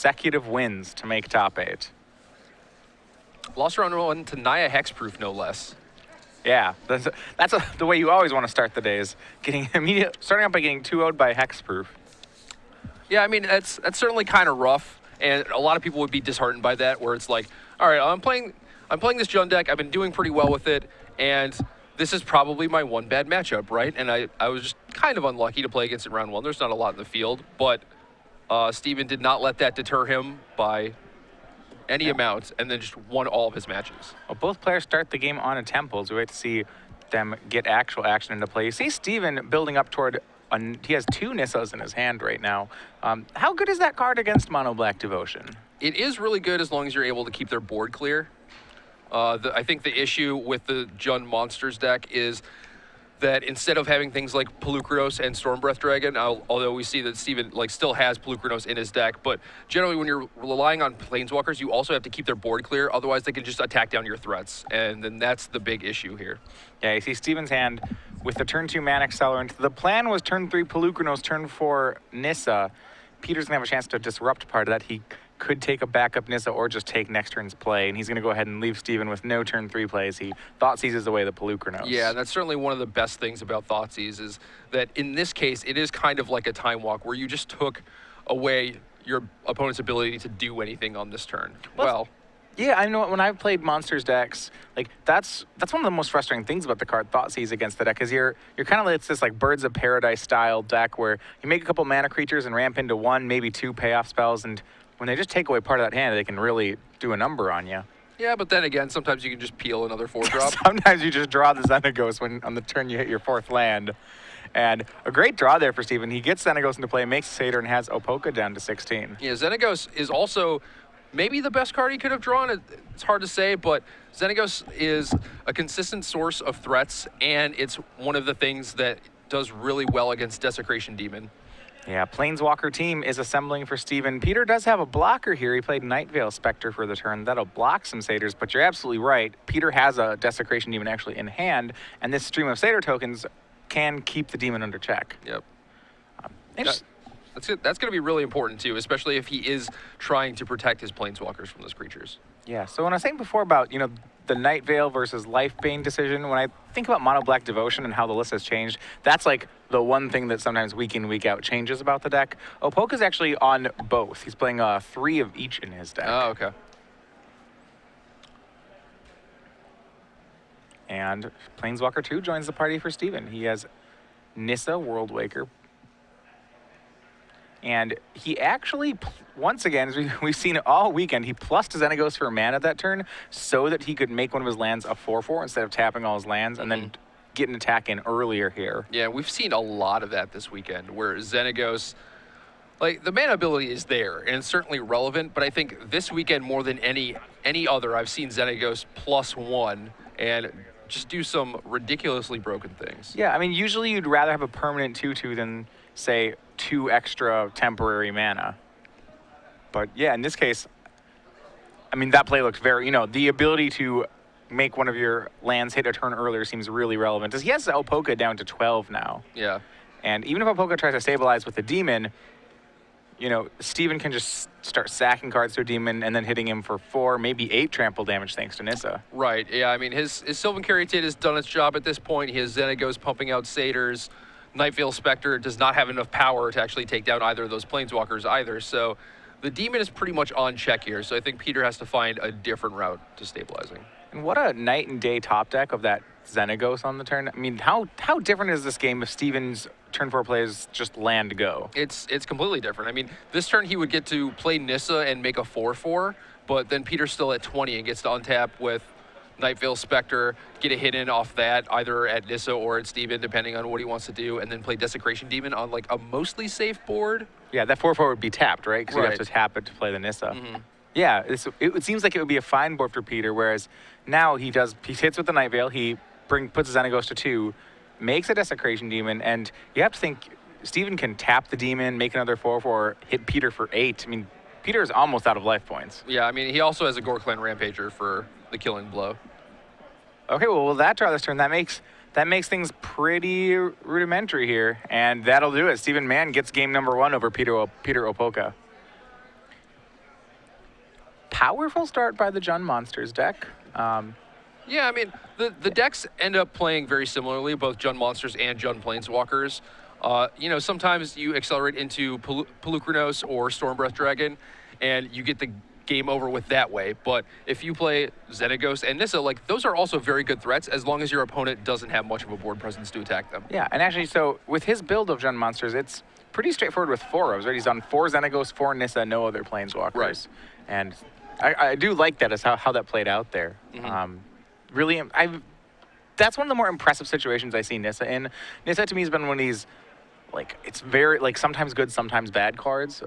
consecutive wins to make top 8. Lost round 1 to Naya Hexproof, no less. Yeah, that's the way you always want to start the days. Starting out by getting 2-0'd by Hexproof. Yeah, I mean, that's certainly kind of rough, and a lot of people would be disheartened by that, where it's like, all right, I'm playing this Jund deck, I've been doing pretty well with it, and this is probably my one bad matchup, right? And I was just kind of unlucky to play against it round 1. There's not a lot in the field, but Steven did not let that deter him by any amount, and then just won all of his matches. Well, both players start the game on a Temples. We wait to see them get actual action into play. You see Steven building up toward, he has 2 Nissas in his hand right now. How good is that card against Mono Black Devotion? It is really good as long as you're able to keep their board clear. I think the issue with the Jund Monsters deck is that instead of having things like Pelukrinos and Stormbreath Dragon, although we see that Steven still has Pelukrinos in his deck, but generally when you're relying on Planeswalkers, you also have to keep their board clear, otherwise they can just attack down your threats, and then that's the big issue here. Yeah, you see Steven's hand with the turn 2 Mana Accelerant. The plan was turn 3 Pelukrinos, turn 4 Nissa. Peter's gonna have a chance to disrupt part of that. He could take a backup Nissa or just take next turn's play, and he's going to go ahead and leave Steven with no turn 3 plays. He thought seizes away the Pelukrinos. Yeah, that's certainly one of the best things about Thoughtseize is that in this case, it is kind of like a time walk where you just took away your opponent's ability to do anything on this turn. Well, yeah, I know when I've played Monsters decks, like that's one of the most frustrating things about the card Thoughtseize against the deck, is you're kind of like this like Birds of Paradise style deck where you make a couple mana creatures and ramp into 1, maybe 2 payoff spells, and when they just take away part of that hand, they can really do a number on you. Yeah, but then again, sometimes you can just peel another 4-drop. Sometimes you just draw the Xenagos when on the turn you hit your 4th land. And a great draw there for Steven. He gets Xenagos into play, makes a Satyr, and has Opolka down to 16. Yeah, Xenagos is also maybe the best card he could have drawn. It's hard to say, but Xenagos is a consistent source of threats, and it's one of the things that does really well against Desecration Demon. Yeah, Planeswalker team is assembling for Steven. Peter does have a blocker here. He played Nightveil Spectre for the turn. That'll block some Satyrs, but you're absolutely right. Peter has a Desecration Demon actually in hand, and this stream of Satyr tokens can keep the demon under check. Yep. That's going to be really important too, especially if he is trying to protect his Planeswalkers from those creatures. Yeah, so when I was saying before about, the Nightveil versus Lifebane decision, when I think about Mono Black Devotion and how the list has changed, that's like the one thing that sometimes week in, week out changes about the deck. Opolka's actually on both. He's playing 3 of each in his deck. Oh, okay. And Planeswalker 2 joins the party for Steven. He has Nissa, Worldwaker. And he actually, once again, as we've seen it all weekend, he plussed Xenagos for mana that turn so that he could make one of his lands a 4/4 instead of tapping all his lands and then get an attack in earlier here. Yeah, we've seen a lot of that this weekend where Xenagos, like the mana ability is there and it's certainly relevant, but I think this weekend more than any other, I've seen Xenagos +1 and just do some ridiculously broken things. Yeah, I mean, usually you'd rather have a permanent 2/2 than, say, 2 extra temporary mana. But yeah, in this case, I mean, that play looks very, the ability to make one of your lands hit a turn earlier seems really relevant. He has Opolka down to 12 now. Yeah. And even if Opolka tries to stabilize with the demon, Steven can just start sacking cards to a demon and then hitting him for 4, maybe 8 trample damage thanks to Nissa. Right, yeah, I mean, his Sylvan Caryatid has done its job at this point. He has Xenagos pumping out Satyrs. Nightveil Spectre does not have enough power to actually take down either of those Planeswalkers either, so the demon is pretty much on check here, so I think Peter has to find a different route to stabilizing. And what a night and day top deck of that Xenagos on the turn. I mean, how different is this game if Steven's turn 4 plays just land go? It's completely different. I mean, this turn he would get to play Nissa and make a 4/4, but then Peter's still at 20 and gets to untap with Nightveil Spectre, get a hit in off that, either at Nissa or at Steven, depending on what he wants to do, and then play Desecration Demon on like a mostly safe board. Yeah, that 4/4 would be tapped, right? Because you have to tap it to play the Nissa. Yeah, it seems like it would be a fine board for Peter, whereas now he hits with the Nightveil, he puts his Xenagos to 2, makes a Desecration Demon, and you have to think Steven can tap the demon, make another 4/4, hit Peter for 8. I mean, Peter is almost out of life points. Yeah, I mean, he also has a Gore-Clan Rampager for the killing blow. Okay, well, will that draw this turn? That makes things pretty rudimentary here, and that'll do it. Steven Mann gets game number 1 over Peter Opolka. powerful start by the Jund Monsters deck. Yeah, I mean, the decks end up playing very similarly, both Jund Monsters and Jund Planeswalkers. You know, sometimes you accelerate into Pelucranos or Stormbreath Dragon, and you get the game over with that way. But if you play Xenagos and Nissa, like, those are also very good threats as long as your opponent doesn't have much of a board presence to attack them. Yeah, and actually, so with his build of Jund Monsters, it's pretty straightforward with 4 ofs, right? He's on 4 Xenagos, 4 Nissa, no other Planeswalkers. Right. And I do like that as how that played out there. Really, that's one of the more impressive situations I see Nissa in. Nissa to me has been one of these, like, it's very, like, sometimes good, sometimes bad cards.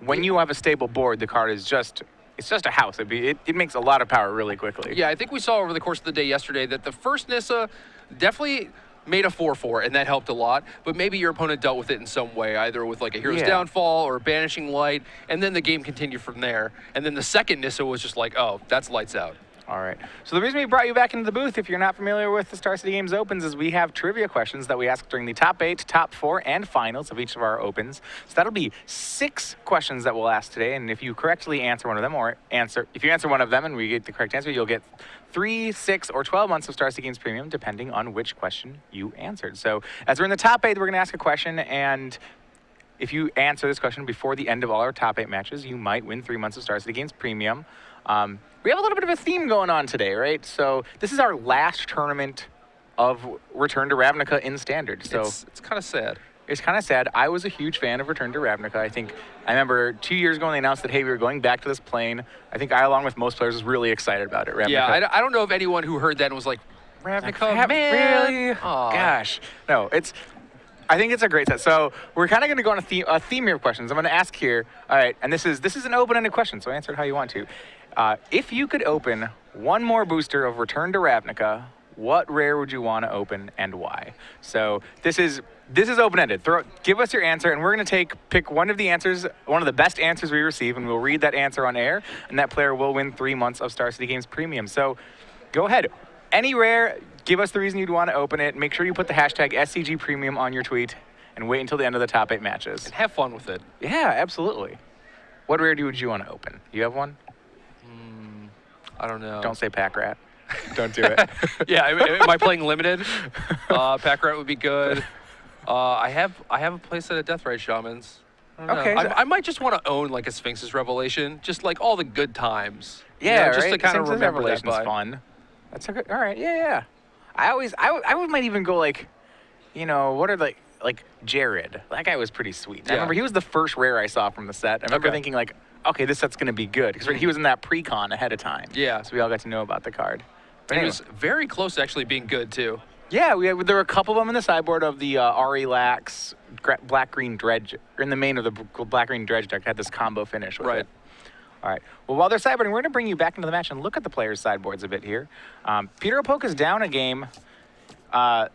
When you have a stable board, the card is it's just a house. It makes a lot of power really quickly. Yeah, I think we saw over the course of the day yesterday that the first Nissa definitely made a 4/4, and that helped a lot. But maybe your opponent dealt with it in some way, either with like a Hero's Downfall or Banishing Light, and then the game continued from there. And then the second Nissa was just like, oh, that's lights out. All right. So the reason we brought you back into the booth, if you're not familiar with the Star City Games Opens, is we have trivia questions that we ask during the top 8, top 4, and finals of each of our Opens. So that'll be 6 questions that we'll ask today, and if you correctly answer one of them, if you answer one of them and we get the correct answer, you'll get 3, 6, or 12 months of Star City Games Premium, depending on which question you answered. So as we're in the top 8, we're going to ask a question, and if you answer this question before the end of all our top 8 matches, you might win 3 months of Star City Games Premium. We have a little bit of a theme going on today, right? So this is our last tournament of Return to Ravnica in Standard. So it's kind of sad. It's kind of sad. I was a huge fan of Return to Ravnica. I remember 2 years ago when they announced that, hey, we were going back to this plane. I think I, along with most players, was really excited about it. Ravnica. Yeah, I don't know if anyone who heard that and was like, Ravnica, man. Really? Aww. Gosh. No, I think it's a great set. So we're kind of going to go on a theme here of questions. I'm going to ask here. All right, and this is an open-ended question, so answer it how you want to. If you could open one more booster of Return to Ravnica, what rare would you want to open and why? So this is open-ended. Give us your answer, and we're going to pick one of the answers, one of the best answers we receive, and we'll read that answer on air, and that player will win 3 months of Star City Games Premium. So go ahead. Any rare, give us the reason you'd want to open it. Make sure you put the hashtag SCG Premium on your tweet, and wait until the end of the top 8 matches. And have fun with it. Yeah, absolutely. What rare would you want to open? You have one? I don't know. Don't say Pack Rat. Don't do it. Yeah, am I playing limited? Pack Rat would be good. I have a playset of Deathrite Shamans. Okay. I might just want to own like a Sphinx's Revelation, just like all the good times. Yeah, just to kind of remember that. Revelation's fun. That's a good. All right. Yeah. I might even go like, what are like Jared? That guy was pretty sweet. I remember he was the first rare I saw from the set. I remember thinking like, okay, this set's going to be good. Because he was in that pre-con ahead of time. Yeah. So we all got to know about the card. But anyway. He was very close to actually being good, too. Yeah, there were a couple of them in the sideboard of the Ari Lax Black-Green Dredge. Or in the main of the Black-Green Dredge deck had this combo finish with it. All right. Well, while they're sideboarding, we're going to bring you back into the match and look at the players' sideboards a bit here. Peter Opolka's down a game.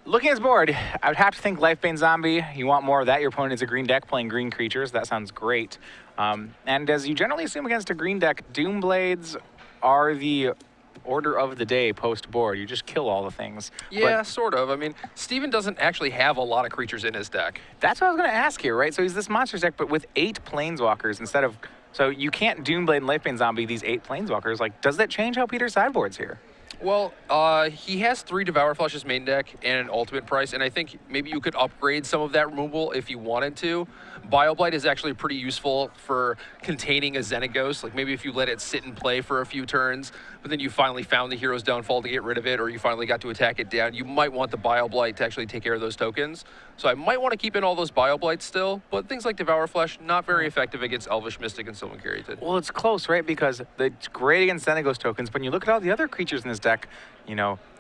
Looking at his board, I would have to think Lifebane Zombie. You want more of that. Your opponent is a green deck playing green creatures. That sounds great. And as you generally assume against a green deck, Doomblades are the order of the day post-board. You just kill all the things. Yeah, sort of. I mean, Steven doesn't actually have a lot of creatures in his deck. That's what I was going to ask here, right? So he's this monsters deck, but with 8 Planeswalkers instead of... So you can't Doomblade and Lifebane Zombie these 8 Planeswalkers. Like, does that change how Peter sideboards here? Well, he has 3 Devour Flesh's main deck and an ultimate price, and I think maybe you could upgrade some of that removal if you wanted to. Bioblight is actually pretty useful for containing a Xenagos. Like maybe if you let it sit and play for a few turns, but then you finally found the Hero's Downfall to get rid of it, or you finally got to attack it down, you might want the Bioblight to actually take care of those tokens. So I might want to keep in all those Bioblights still, but things like Devour Flesh, not very effective against Elvish Mystic and Sylvan Caryatid. Well, it's close, right? Because it's great against Xenagos tokens, but when you look at all the other creatures in this deck,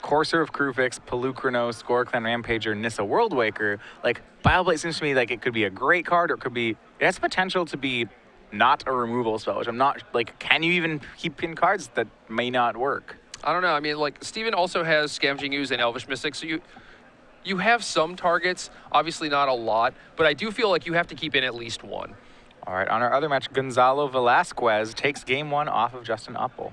Courser of Krufix, Pelucranos, Scoreclan Rampager, Nissa Worldwaker, like, Bioblight seems to me like it could be a great card, or it has potential to be not a removal spell, which I'm not, like, can you even keep in cards that may not work? I don't know. I mean, like, Steven also has Scavenging Ooze and Elvish Mystic, so you have some targets, obviously not a lot, but I do feel like you have to keep in at least one. All right, on our other match, Gonzalo Velasquez takes game 1 off of Justin Uppel.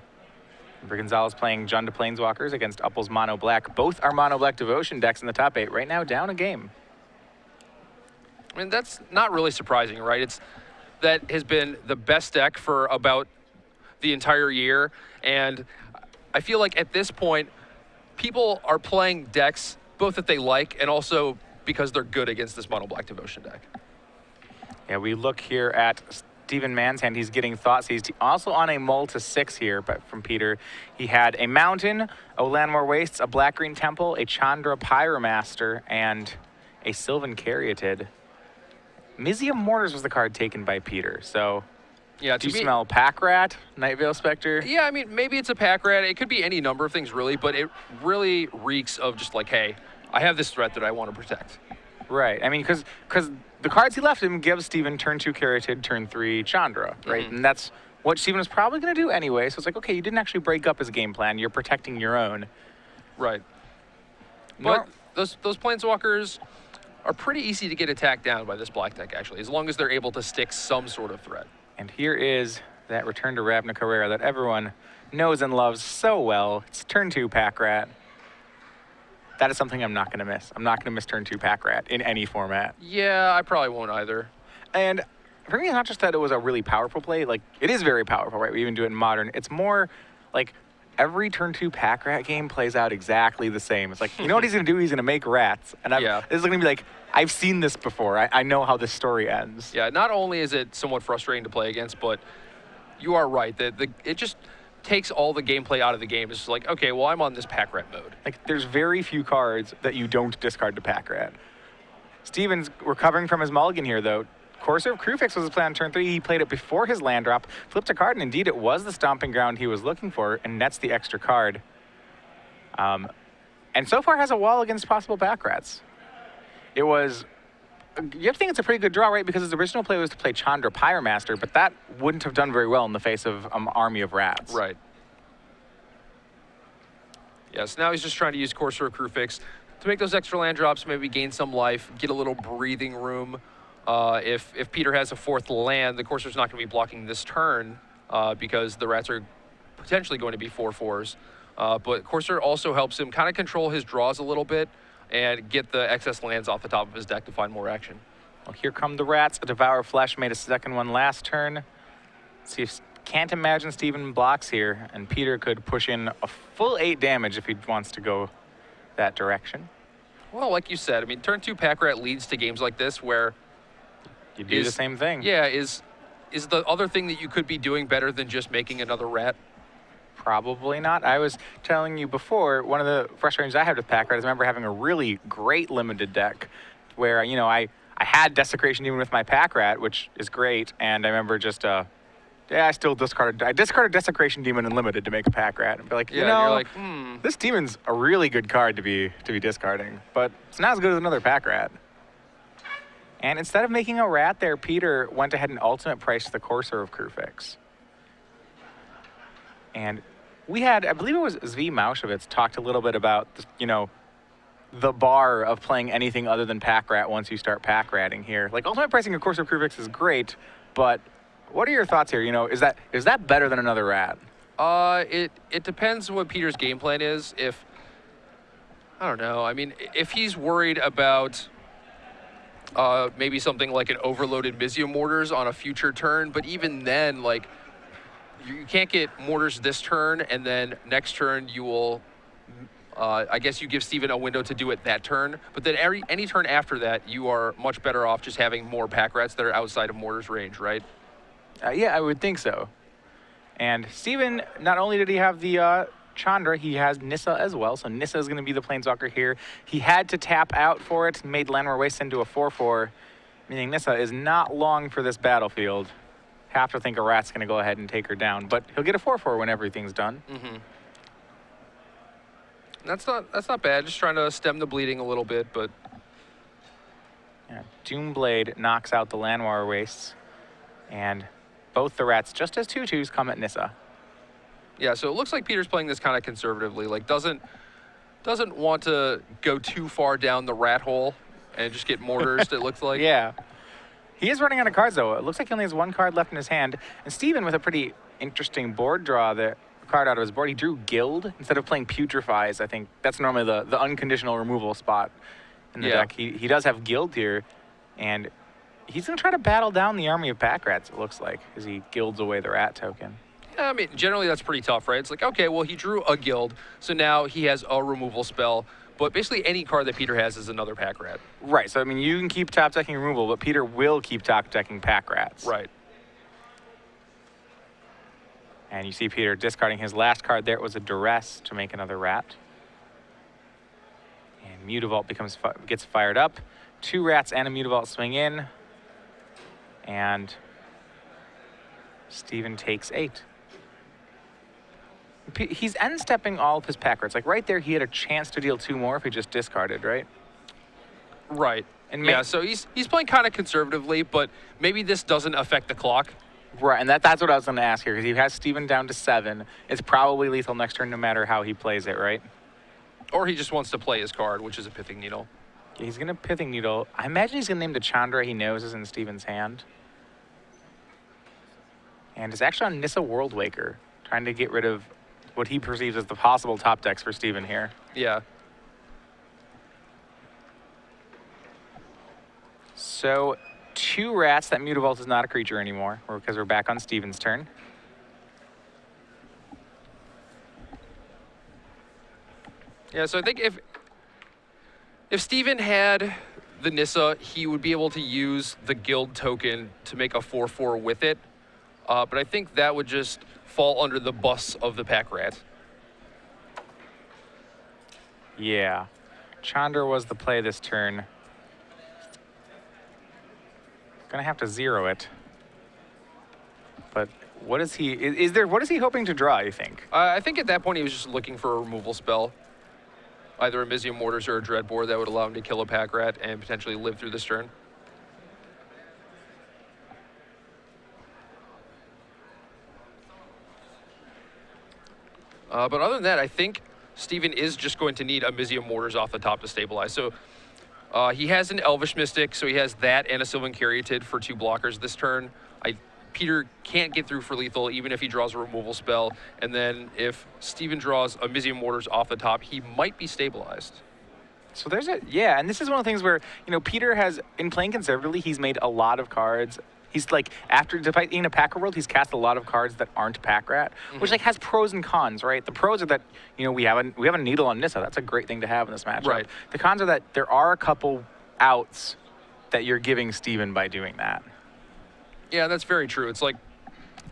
Gonzalo's playing Jund Planeswalkers against Uppel's Mono Black. Both are Mono Black Devotion decks in the top 8. Right now, down a game. I mean, that's not really surprising, right? That has been the best deck for about the entire year. And I feel like at this point, people are playing decks both that they like and also because they're good against this mono black devotion deck. Yeah, we look here at Steven Mann's hand. He's getting thoughts. He's also on a mull to 6 here, but from Peter. He had a Mountain, a Landmore Wastes, a Black-Green Temple, a Chandra Pyromaster, and a Sylvan Caryatid. Mizium Mortars was the card taken by Peter, so... Yeah, do you smell Pack Rat, Night Veil Spectre? Yeah, I mean, maybe it's a Pack Rat. It could be any number of things, really, but it really reeks of just like, hey, I have this threat that I want to protect. Right. I mean, because the cards he left him give Steven turn 2 Caryatid, turn 3 Chandra, right? And that's what Steven was probably going to do anyway. So it's like, okay, you didn't actually break up his game plan. You're protecting your own. Right. But those Planeswalkers are pretty easy to get attacked down by this black deck, actually, as long as they're able to stick some sort of threat. And here is that Return to Ravnica Rare that everyone knows and loves so well. It's turn 2 Pack Rat. That is something I'm not going to miss. I'm not going to miss turn 2 Pack Rat in any format. Yeah, I probably won't either. And for me, it's not just that it was a really powerful play. Like, it is very powerful, right? We even do it in Modern. It's more like every turn 2 Pack Rat game plays out exactly the same. It's like, you know what he's going to do? He's going to make rats. And this is going to be like, I've seen this before. I know how this story ends. Yeah, not only is it somewhat frustrating to play against, but you are right. It just takes all the gameplay out of the game. It's just like, okay, well, I'm on this Pack Rat mode. Like, there's very few cards that you don't discard to Pack Rat. Steven's recovering from his mulligan here, though. Courser of Crewfix was his play on turn 3. He played it before his land drop, flipped a card, and indeed it was the stomping ground he was looking for, and nets the extra card. And so far has a wall against possible Pack Rats. It was... You have to think it's a pretty good draw, right? Because his original play was to play Chandra Pyromaster, but that wouldn't have done very well in the face of an army of rats. Right. Yes, now he's just trying to use Courser of Crewfix to make those extra land drops, maybe gain some life, get a little breathing room. If Peter has a 4th land, the Courser's not going to be blocking this turn because the rats are potentially going to be 4/4s. But Courser also helps him kind of control his draws a little bit and get the excess lands off the top of his deck to find more action. Well, here come the rats. A Devour Flesh made a second one last turn. Let's see if... Can't imagine Steven blocks here, and Peter could push in a full 8 damage if he wants to go that direction. Well, like you said, I mean, turn 2 Pack Rat leads to games like this where... You do the same thing. Yeah, is the other thing that you could be doing better than just making another rat? Probably not. I was telling you before, one of the frustrations I had with Pack Rat is I remember having a really great limited deck where, you know, I had Desecration Demon with my Pack Rat, which is great, and I remember just, I still discarded Desecration Demon in limited to make a Pack Rat. And be like, you know, you're like, this demon's a really good card to be discarding, but it's not as good as another Pack Rat. And instead of making a rat there, Peter went ahead and ultimate priced the Courser of Crewfix. And we had, I believe it was Zvi Maushevitz, talked a little bit about, you know, the bar of playing anything other than Pack Rat once you start Pack Ratting here. Like, ultimate pricing of Courser of Crewfix is great, but what are your thoughts here? You know, is that better than another rat? It depends what Peter's game plan is. I don't know. I mean, if he's worried about maybe something like an overloaded Mizium Mortars on a future turn, but even then, like, you can't get Mortars this turn, and then next turn you will, I guess you give Steven a window to do it that turn, but then any turn after that, you are much better off just having more Pack Rats that are outside of Mortars range, right? Yeah, I would think so. And Steven, not only did he have the Chandra, he has Nissa as well, so Nissa is going to be the Planeswalker here. He had to tap out for it, made Landmore Waste into a 4/4, meaning Nissa is not long for this battlefield. Have to think a rat's going to go ahead and take her down, but he'll get a 4/4 when everything's done. That's not bad. Just trying to stem the bleeding a little bit, but yeah, Doomblade knocks out the Landmore Wastes, and both the rats, just as 2/2s, come at Nissa. Yeah, so it looks like Peter's playing this kind of conservatively. Like, doesn't want to go too far down the rat hole and just get mortars. It looks like. Yeah. He is running out of cards, though. It looks like he only has 1 card left in his hand. And Steven, with a pretty interesting board draw, the card out of his board, he drew Guild instead of playing Putrefies. I think that's normally the unconditional removal spot in the deck. He does have Guild here, and he's going to try to battle down the army of Pack Rats, it looks like, as he guilds away the rat token. I mean, generally that's pretty tough, right? It's like, okay, well, he drew a guild, so now he has a removal spell. But basically any card that Peter has is another pack rat. Right, so I mean, you can keep top decking removal, but Peter will keep top decking pack rats. Right. And you see Peter discarding his last card there. It was a duress to make another rat. And Mutavault gets fired up. 2 rats and a Mutavault swing in. And Steven takes 8. He's end-stepping all of his pack rats. Like right there, he had a chance to deal 2 more if he just discarded, right? Right. And yeah, so he's playing kind of conservatively, but maybe this doesn't affect the clock. Right, and that's what I was going to ask here, because he has Steven down to 7. It's probably lethal next turn no matter how he plays it, right? Or he just wants to play his card, which is a Pithing Needle. Yeah, he's going to Pithing Needle. I imagine he's going to name the Chandra he knows is in Steven's hand. And it's actually on Nissa Worldwaker, trying to get rid of what he perceives as the possible top decks for Steven here. Yeah. So 2 rats. That Mutavault is not a creature anymore, because we're back on Steven's turn. Yeah, so I think if Steven had the Nissa, he would be able to use the guild token to make a 4/4 with it. But I think that would just fall under the bus of the pack rat. Yeah. Chandra was the play this turn. Gonna have to 0 it. But what is he what is he hoping to draw, you think? I think at that point he was just looking for a removal spell. Either a Mizzium Mortars or a Dreadbore that would allow him to kill a pack rat and potentially live through this turn. But other than that, I think Steven is just going to need a Mizzium Mortars off the top to stabilize. So he has an Elvish Mystic, so he has that and a Sylvan Caryatid for 2 blockers this turn. Peter can't get through for lethal even if he draws a removal spell. And then if Steven draws a Mizzium Mortars off the top, he might be stabilized. So there's yeah, and this is one of the things where, Peter has, in playing conservatively, he's made a lot of cards. He's like, despite being a Packer world, he's cast a lot of cards that aren't Pack Rat, which like has pros and cons, right? The pros are that, we have a needle on Nissa. That's a great thing to have in this matchup. Right. The cons are that there are a couple outs that you're giving Steven by doing that. Yeah, that's very true. It's like,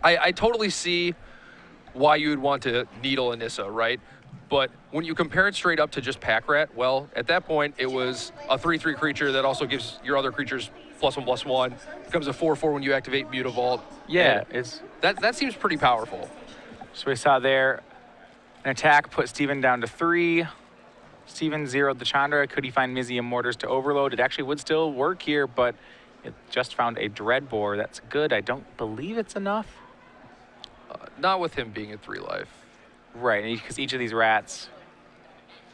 I totally see why you would want to needle a Nissa, right? But when you compare it straight up to just Pack Rat, well, at that point, it was a 3/3 creature that also gives your other creatures +1/+1. Becomes a 4/4 when you activate Mutavault. Yeah, that seems pretty powerful. So we saw there an attack put Steven down to 3. Steven 0'd the Chandra. Could he find Mizzium Mortars to overload? It actually would still work here, but it just found a Dreadbore. That's good. I don't believe it's enough. Not with him being at 3 life. Right, because each of these rats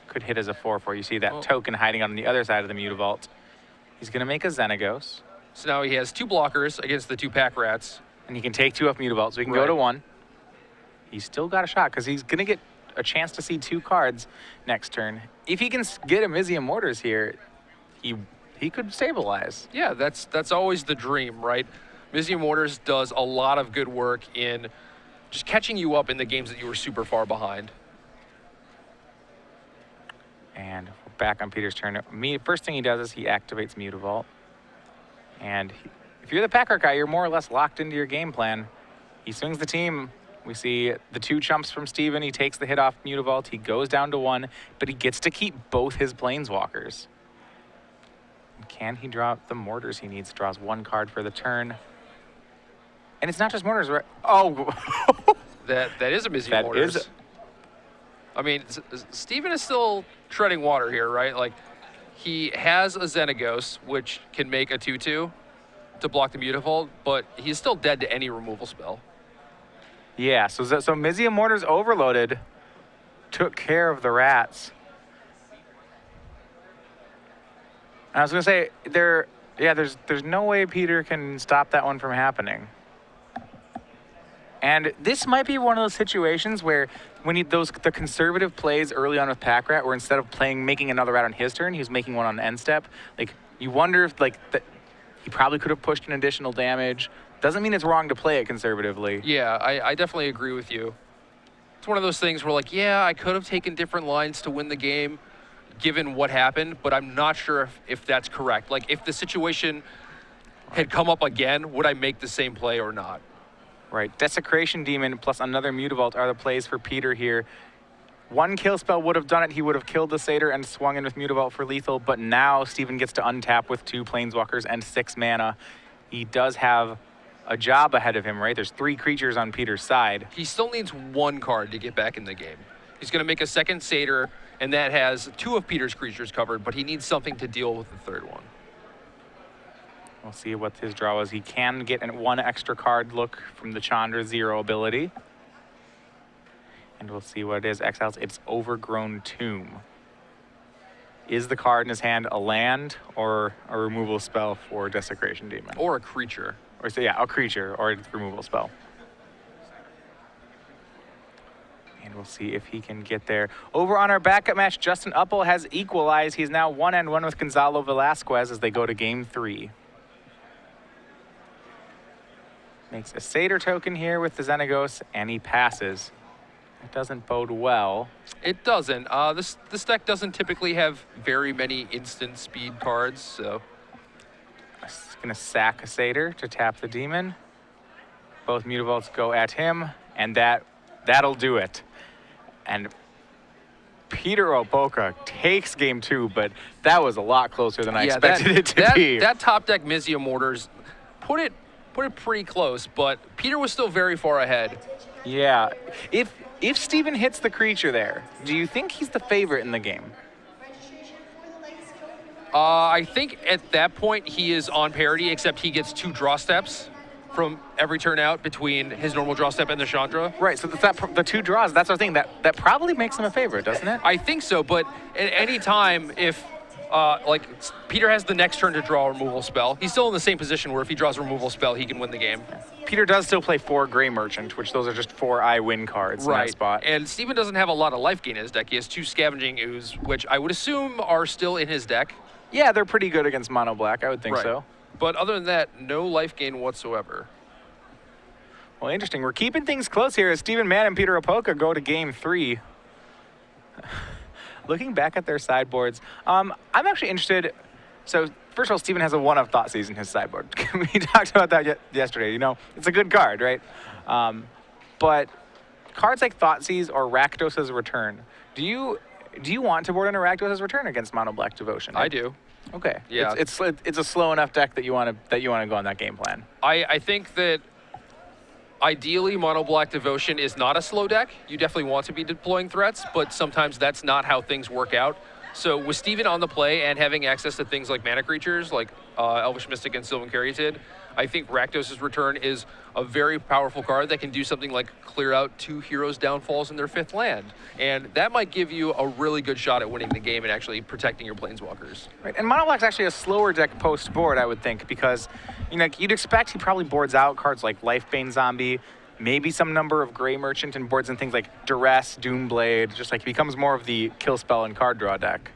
could hit as a 4/4. You see that token hiding on the other side of the Mutavault. He's going to make a Xenagos. So now he has 2 blockers against the 2 pack rats. And he can take 2 off Mutavault, so he can go to 1. He's still got a shot, because he's going to get a chance to see 2 cards next turn. If he can get a Mizzium Mortars here, he could stabilize. Yeah, that's always the dream, right? Mizzium Mortars does a lot of good work in just catching you up in the games that you were super far behind. And we're back on Peter's turn. First thing he does is he activates Mutavault. And if you're the Packer guy, you're more or less locked into your game plan. He swings the team. We see the 2 chumps from Steven. He takes the hit off Mutavault. He goes down to 1, but he gets to keep both his Planeswalkers. Can he draw the Mortars he needs? Draws 1 card for the turn. And it's not just Mortars, right? Oh. that is a Mizzium Mortars. I mean, Steven is still treading water here, right? Like, he has a Xenagos, which can make a 2/2 to block the Mutavault, but he's still dead to any removal spell. Yeah, so Mizzium Mortars overloaded, took care of the rats. And I was gonna say, there's no way Peter can stop that one from happening. And this might be one of those situations where when the conservative plays early on with Pack Rat, where instead of making another rat on his turn, he was making one on end step. Like, you wonder if he probably could have pushed an additional damage, Doesn't mean it's wrong to play it conservatively. Yeah, I definitely agree with you. It's one of those things where, like, yeah, I could have taken different lines to win the game given what happened, but I'm not sure if that's correct. Like, if the situation had come up again, would I make the same play or not? Right. Desecration Demon plus another Mutavault are the plays for Peter here. One kill spell would have done it. He would have killed the Satyr and swung in with Mutavault for lethal, but now Steven gets to untap with 2 Planeswalkers and 6 mana. He does have a job ahead of him, right? There's 3 creatures on Peter's side. He still needs 1 card to get back in the game. He's going to make a second Satyr, and that has 2 of Peter's creatures covered, but he needs something to deal with the third one. We'll see what his draw is. He can get 1 extra card look from the Chandra 0 ability. And we'll see what it is. Exiles, it's Overgrown Tomb. Is the card in his hand a land or a removal spell for Desecration Demon? Or a creature. Or so, yeah, a creature or a removal spell. And we'll see if he can get there. Over on our backup match, Justin Uppel has equalized. He's now 1-1 with Gonzalo Velasquez as they go to game 3. Makes a Satyr token here with the Xenagos, and he passes. It doesn't bode well. It doesn't. This deck doesn't typically have very many instant speed cards, so. He's gonna sack a Satyr to tap the Demon. Both Mutavaults go at him, and that'll do it. And Peter Opolka takes game 2, but that was a lot closer than I expected it to be. That top deck Mizia Mortars put it pretty close, but Peter was still very far ahead. Yeah. If Steven hits the creature there, do you think he's the favorite in the game? I think at that point he is on parity, except he gets 2 draw steps from every turn out between his normal draw step and the Chandra. Right, so the 2 draws, that's our thing. That probably makes him a favorite, doesn't it? I think so, but at any time, if like Peter has the next turn to draw a removal spell, he's still in the same position where if he draws a removal spell, he can win the game. Peter does still play 4 Grey Merchant, which those are just 4 I win cards in that spot. And Steven doesn't have a lot of life gain in his deck. He has 2 Scavenging Ooze, which I would assume are still in his deck. Yeah, they're pretty good against Mono Black, I would think so. But other than that, no life gain whatsoever. Well, interesting. We're keeping things close here as Steven Mann and Peter Opolka go to game 3. Looking back at their sideboards, I'm actually interested. So first of all, Steven has a 1 of Thoughtseize in his sideboard. We talked about that yesterday. You know, it's a good card, right? But cards like Thoughtseize or Rakdos's Return, do you want to board in a Rakdos's Return against Mono Black Devotion? I do. Okay. Yeah. It's a slow enough deck that you want to go on that game plan. I think that ideally, Mono Black Devotion is not a slow deck. You definitely want to be deploying threats, but sometimes that's not how things work out. So with Steven on the play and having access to things like mana creatures, like Elvish Mystic and Sylvan Caryatid, I think Rakdos' Return is a very powerful card that can do something like clear out 2 heroes' downfalls in their 5th land. And that might give you a really good shot at winning the game and actually protecting your Planeswalkers. Right, and Mono Black's actually a slower deck post-board, I would think, because you'd expect he probably boards out cards like Lifebane Zombie, maybe some number of Grey Merchant, and boards in things like Duress, Doomblade, just like becomes more of the kill spell and card draw deck.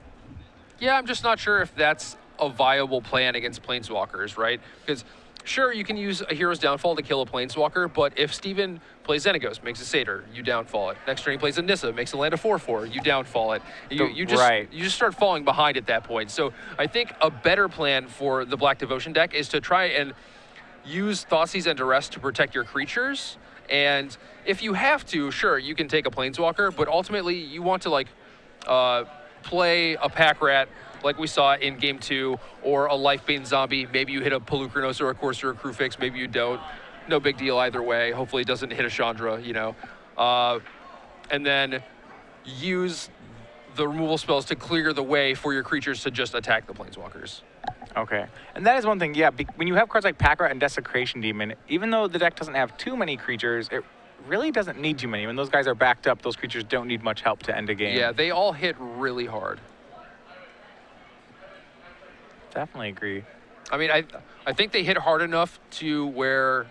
Yeah, I'm just not sure if that's a viable plan against Planeswalkers, right? Because sure, you can use a hero's downfall to kill a Planeswalker, but if Steven plays Xenagos, makes a Satyr, you downfall it. Next turn he plays a Nissa, makes a land of 4/4, you downfall it. You just start falling behind at that point. So I think a better plan for the Black Devotion deck is to try and use Thoughtseize and Duress to protect your creatures. And if you have to, sure, you can take a Planeswalker, but ultimately you want to play a Pack Rat like we saw in game 2, or a Lifebane Zombie. Maybe you hit a Polukranos or a Corsair or a Crewfix, maybe you don't. No big deal either way. Hopefully it doesn't hit a Chandra, and then use the removal spells to clear the way for your creatures to just attack the Planeswalkers. Okay, and that is one thing, yeah, when you have cards like Pack Rat and Desecration Demon, even though the deck doesn't have too many creatures, it really doesn't need too many. When those guys are backed up, those creatures don't need much help to end a game. Yeah, they all hit really hard. Definitely agree. I mean, I think they hit hard enough to where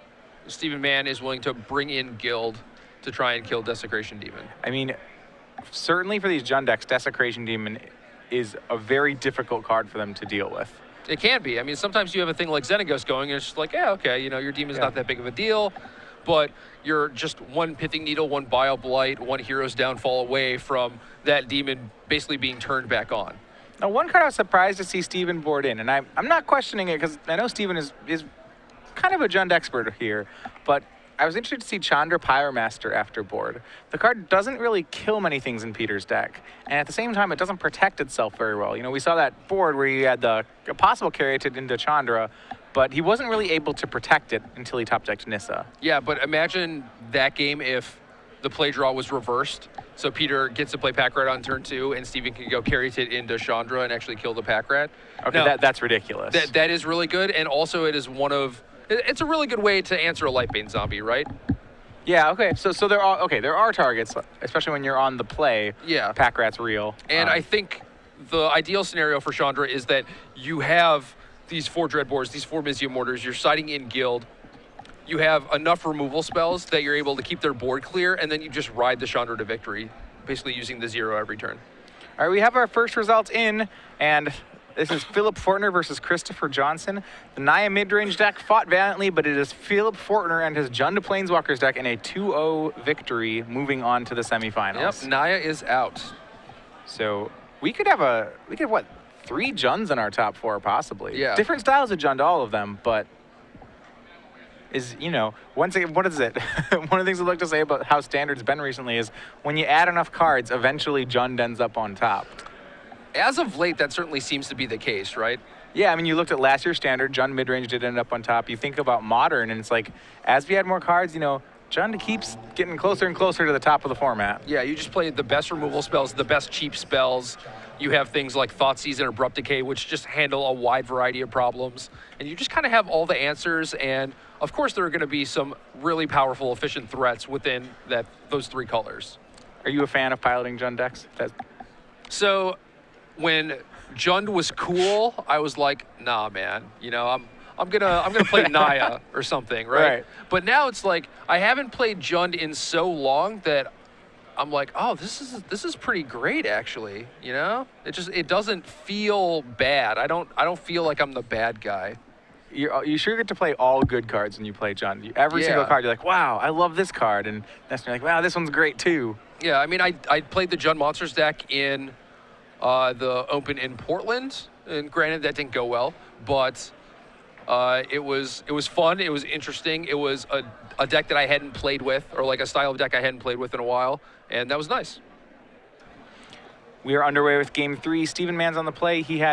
Steven Mann is willing to bring in Guild to try and kill Desecration Demon. I mean, certainly for these Jund decks, Desecration Demon is a very difficult card for them to deal with. It can be. I mean, sometimes you have a thing like Xenagos going, and it's just like, yeah, okay, you know, your demon's not that big of a deal, but you're just one Pithing Needle, one Bile Blight, one Hero's Downfall away from that demon basically being turned back on. Now, one card I was surprised to see Steven board in, and I'm not questioning it because I know Steven is kind of a Jund expert here, but I was interested to see Chandra Pyromaster after board. The card doesn't really kill many things in Peter's deck, and at the same time, it doesn't protect itself very well. You know, we saw that board where he had the possible Caryatid into Chandra, but he wasn't really able to protect it until he top-decked Nissa. Yeah, but imagine that game if the play draw was reversed. So Peter gets to play Pack Rat on turn 2, and Steven can go Caryatid into Chandra and actually kill the Pack Rat. Okay, now, that's ridiculous. That is really good, and also it is it's a really good way to answer a Lightbane zombie, right? Yeah, okay. So there are targets, especially when you're on the play. Yeah. Pack Rat's real. And I think the ideal scenario for Chandra is that you have these 4 Dreadbores, these 4 Mizzium Mortars, you're siding in guild, you have enough removal spells that you're able to keep their board clear, and then you just ride the Chandra to victory, basically using the 0 every turn. All right, we have our first results in, and this is Philip Fortner versus Christopher Johnson. The Naya mid-range deck fought valiantly, but it is Philip Fortner and his Jund Planeswalkers deck in a 2-0 victory, moving on to the semifinals. Yep, Naya is out. So we could have what, 3 Junds in our top 4 possibly. Yeah. Different styles of Jund, all of them, but once again, what is it? One of the things I like to say about how Standard's been recently is when you add enough cards, eventually Jund ends up on top. As of late, that certainly seems to be the case, right? Yeah, I mean, you looked at last year's Standard, Jund midrange did end up on top. You think about Modern, and it's like, as we add more cards, Jund keeps getting closer and closer to the top of the format. Yeah, you just played the best removal spells, the best cheap spells. You have things like Thoughtseize and Abrupt Decay, which just handle a wide variety of problems. And you just kind of have all the answers, and of course there are going to be some really powerful, efficient threats within those 3 colors. Are you a fan of piloting Jund decks? So when Jund was cool, I was like, nah, man. I'm gonna play Naya or something, right? But now it's like I haven't played Jund in so long that I'm like, oh, this is pretty great actually. It doesn't feel bad. I don't feel like I'm the bad guy. You sure get to play all good cards when you play Jund. Every single card, you're like, wow, I love this card, and that's you're like, wow, this one's great too. Yeah, I mean, I played the Jund Monsters deck in the Open in Portland, and granted that didn't go well, but it was fun. It was interesting. It was a deck that I hadn't played with, or like a style of deck I hadn't played with in a while, and that was nice. We are underway with Game 3. Steven Mann's on the play. He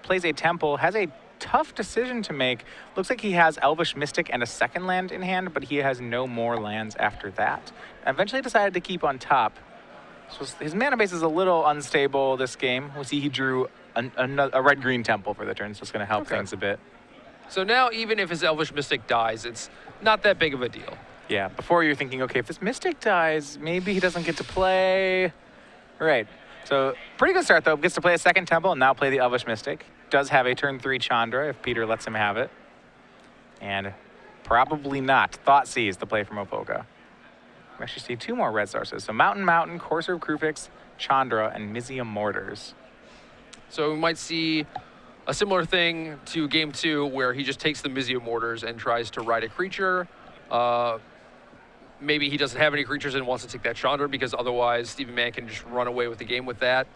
plays a Temple, has a tough decision to make. Looks like he has Elvish Mystic and a second land in hand, but he has no more lands after that. Eventually decided to keep on top. So his mana base is a little unstable this game. We'll see he drew a red-green Temple for the turn, so it's going to help things a bit. So now even if his Elvish Mystic dies, it's not that big of a deal. Yeah, before you're thinking, okay, if this Mystic dies, maybe he doesn't get to play. Right. So pretty good start, though. Gets to play a second Temple and now play the Elvish Mystic. Does have a turn 3 Chandra if Peter lets him have it. And probably not. Thoughtseize, the play from Opolka. We actually see 2 more red sources. So Mountain, Courser of Krufix, Chandra, and Mizzium Mortars. So we might see a similar thing to Game 2 where he just takes the Mizzium Mortars and tries to ride a creature. Maybe he doesn't have any creatures and wants to take that Chandra because otherwise Steven Mann can just run away with the game with that.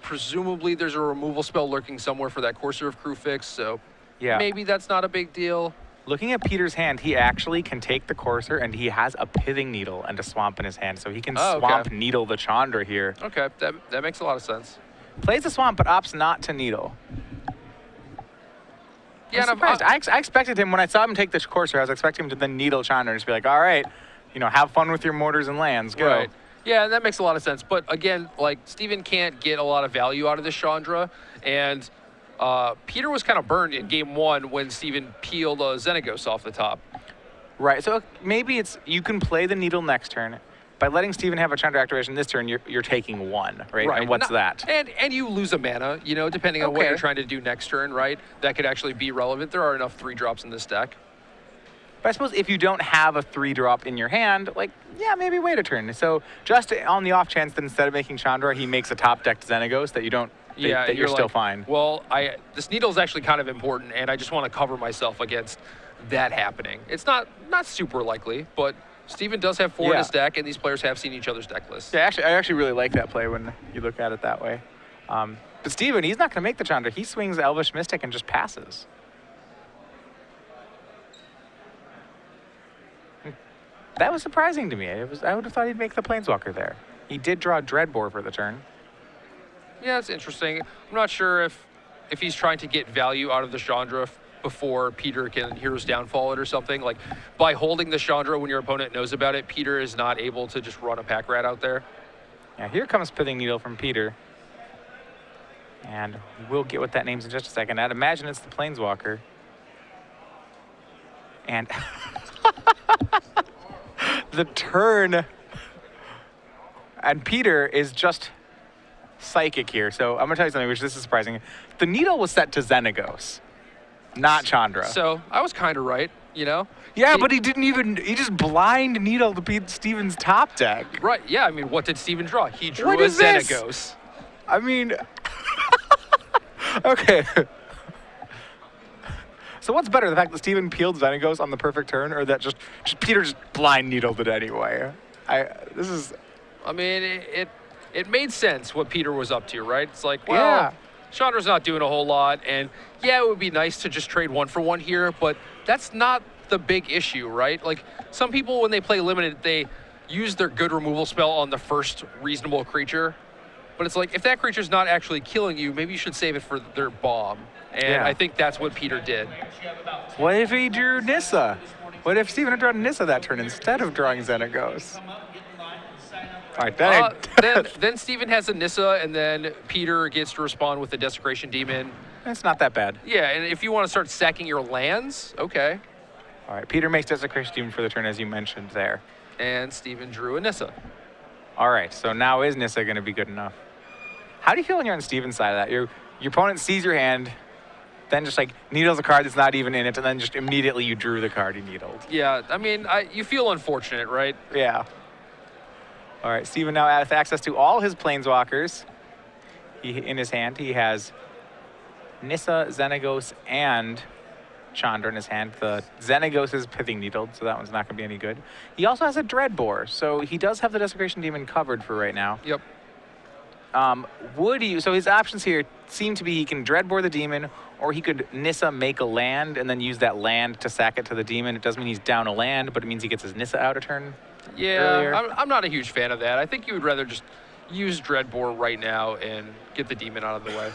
Presumably there's a removal spell lurking somewhere for that Courser of Krufix, so maybe that's not a big deal. Looking at Peter's hand, he actually can take the Courser, and he has a Pithing Needle and a Swamp in his hand, so he can Swamp Needle the Chandra here. Okay, that makes a lot of sense. Plays the Swamp, but opts not to Needle. Yeah, I'm surprised. I expected him, when I saw him take this Courser, I was expecting him to then Needle Chandra and just be like, all right, have fun with your mortars and lands, go. Right. Yeah, that makes a lot of sense. But again, like, Steven can't get a lot of value out of this Chandra, and Peter was kind of burned in Game 1 when Steven peeled Xenagos off the top. Right, so maybe you can play the Needle next turn. By letting Steven have a Chandra activation this turn, you're taking 1, right? And what's that? And you lose a mana, depending on what you're trying to do next turn, right? That could actually be relevant. There are enough 3-drops in this deck. But I suppose if you don't have a 3-drop in your hand, maybe wait a turn. So just on the off chance that instead of making Chandra, he makes a top-decked Xenagos that you don't that you're still fine. Well, this needle is actually kind of important, and I just want to cover myself against that happening. It's not super likely, but Steven does have 4 in his deck, and these players have seen each other's deck lists. Yeah, I actually really like that play when you look at it that way. But Steven, he's not going to make the Chandra. He swings Elvish Mystic and just passes. That was surprising to me. I would have thought he'd make the Planeswalker there. He did draw Dreadbore for the turn. Yeah, it's interesting. I'm not sure if he's trying to get value out of the Chandra before Peter can Hero's Downfall it or something. Like, by holding the Chandra when your opponent knows about it, Peter is not able to just run a Pack Rat out there. Yeah, here comes Pithing Needle from Peter. And we'll get what that name's in just a second. I'd imagine it's the Planeswalker. And the turn. And Peter is just psychic here. So I'm going to tell you something, which this is surprising. The needle was set to Xenagos, not Chandra. So I was kind of right, you know? Yeah, but he just blind needled Steven's top deck. Right, yeah. I mean, what did Steven draw? He drew a Xenagos. I mean, okay. So what's better, the fact that Steven peeled Xenagos on the perfect turn, or that just Peter just blind needled it anyway? I mean, it made sense what Peter was up to, right? It's like, well, Chandra's not doing a whole lot, and yeah, it would be nice to just trade 1-for-1 here, but that's not the big issue, right? Like, some people, when they play limited, they use their good removal spell on the first reasonable creature, but it's like, if that creature's not actually killing you, maybe you should save it for their bomb, and I think that's what Peter did. What if he drew Nissa? What if Steven had drawn Nissa that turn instead of drawing Xenagos? All right, then Steven has a Nissa, and then Peter gets to respond with the Desecration Demon. It's not that bad. Yeah, and if you want to start stacking your lands, okay. All right, Peter makes Desecration Demon for the turn, as you mentioned there. And Steven drew a Nissa. All right, so now is Nissa going to be good enough? How do you feel when you're on Steven's side of that? Your opponent sees your hand, then just like needles a card that's not even in it, and then just immediately you drew the card he needled. Yeah, I mean, you feel unfortunate, right? Yeah. All right, Steven now has access to all his Planeswalkers. In his hand, he has Nissa, Xenagos, and Chandra in his hand. The Xenagos is Pithing Needled, so that one's not going to be any good. He also has a Dreadbore, so he does have the Desecration Demon covered for right now. Yep. So his options here seem to be he can Dreadbore the Demon, or he could Nissa make a land and then use that land to sack it to the Demon. It doesn't mean he's down a land, but it means he gets his Nissa out a turn. Yeah, I'm not a huge fan of that. I think you would rather just use Dreadbore right now and get the Demon out of the way.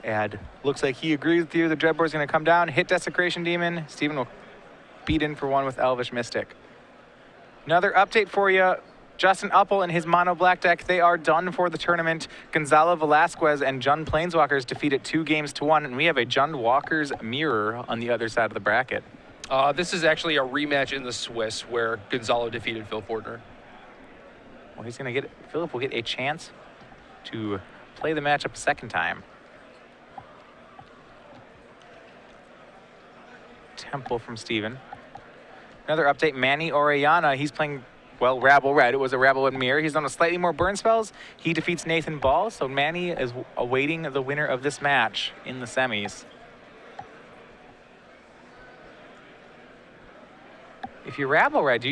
And looks like he agrees with you. The Dreadbore's going to come down, hit Desecration Demon. Steven will beat in for 1 with Elvish Mystic. Another update for you. Justin Uppel and his mono black deck, they are done for the tournament. Gonzalo Velasquez and Jund Planeswalkers defeated 2-1, and we have a Jund Walker's mirror on the other side of the bracket. This is actually a rematch in the Swiss where Gonzalo defeated Phil Fortner. Well, Philip will get a chance to play the matchup a second time. Temple from Steven. Another update, Manny Orellana, he's playing, well, Rabble Red. It was a Rabble Red mirror. He's done a slightly more burn spells. He defeats Nathan Ball, so Manny is awaiting the winner of this match in the semis. If you Rabble Red,